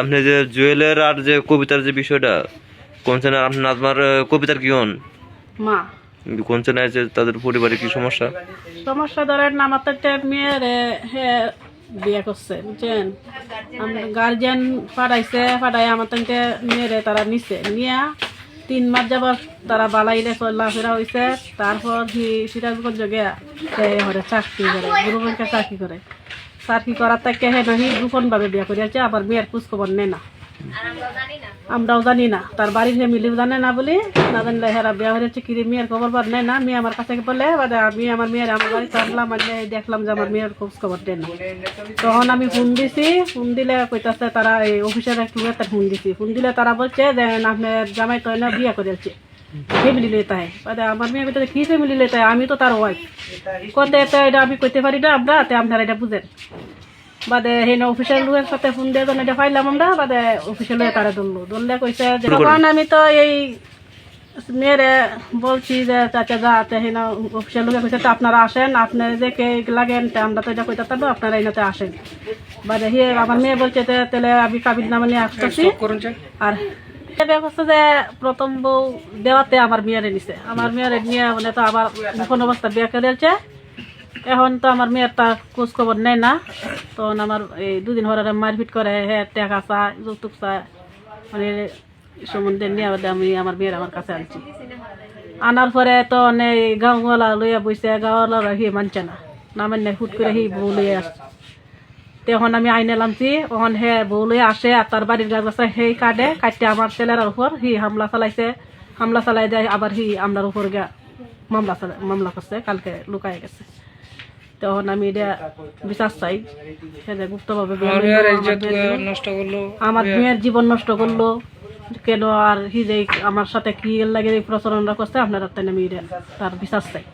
আপনি যে জুয়েলের আর যে কবিতার যে বিষয়টা কোনছেন, আপনার নাজমার কবিতার কি হন মা কোনছেন আছে, তাদের পরিবারে কি সমস্যা? সমস্যা ধরেন আমার তো একটা মেয়ের বিয়ে করছে বুঝছেন, গার্জিয়ান পাঠাইছে, পাঠাই আমার তো মেয়েরে তারা নিছে, নিয়ে 3 মাস যাবার তারা বালাইলে চলাফেরা হয়েছে। তারপর সিরাজগঞ্জ গিয়া চাকরি করে, গুরুবনকে চাকরি করে, চাকরি করার থেকে হে নাকি গোপনভাবে বিয়ে করিয়াছে। আমার মেয়ের খোঁজখবর নেই না, আমরাও জানি না, তার বাড়ির ফ্যামিলিও জানে না বলি, না জানলে হেরা বিয়ে হয়েছে কি মেয়ের খবর বার নেই না। মেয়ে আমার কাছে বলে আমি আমার মেয়ের আমার বাড়িতে আনলাম, দেখলাম যে আমার মেয়ের খোঁজ খবর দেয় না। তখন আমি ফোন দিছি, ফোন দিলে কইতাছে তারা এই অফিসের একটু ফোন দিছি, ফোন দিলে তারা বলছে যে আপনার জামাই তো না বিয়ে করেছে, ফ্যামিলি লেতে হয়। আমার মেয়ের ভিতরে কি ফ্যামিলি লেতে হয়, আমি তো তার ওয়াইফ কতে, এটা আমি কইতে পারি না, আপনারা এটা বুঝেন। বাদে সেই অফিসিয়াল লোকের সাথে ফোন দিয়ে যখন এটা পাইলাম আমরা, বাদে অফিসিয়াল লোক তারা ধরলে কইছে যে তখন আমি তো এই মেয়েরে বলছি যে চাচা যা সেই অফিসিয়াল লোকে কইছে আপনারা আসেন, আপনার যে কে লাগেন আমরা তো এটা কইতে পারবো, আপনারা এইনাতে আসেন। বাদে আমার মেয়ে বলছে তাহলে আমি কাবির নামে নিয়ে আসতেছি। আর করছে যে প্রথম বউ দেওয়াতে আমার মেয়েরে নিছে, আমার মেয়েরে নিয়ে মানে তো আবার এখন অবস্থা বিয়ে করেছে। এখন তো আমার মেয়ের তা খোঁজ খবর নেয় না। তখন আমার এই 2 দিন হরে মারপিট করে, হ্যাঁ টাকা চা, যৌতুক চা, মানে সম্বন্ধে নিয়ে আমি আমার মেয়ের আমার কাছে আনছি। আনার পরে তো অনেক গাঁওয়ালা লইয়া বইছে, গাঁওয়ালা মানছে না, না মানে হুট করে বউ লইয়া আসছে। তখন আমি আইনে লামছি, তখন বউ লইয়া আসে আর তার বাড়ির গাছ আছে কাটতে আমার ছেলের উপর হামলা চালাইছে। হামলা চালাই দেয়, আবার আমরার উপর গিয়া মামলা করছে, কালকে লুকায় গেছে। তখন আমি এটা বিচার চাই, গুপ্তভাবে আমার মেয়ের জীবন নষ্ট করলো কেন, আর যে আমার সাথে কি লাগে প্রচলনটা করছে, আপনারা তাই আমি তার বিচার চাই।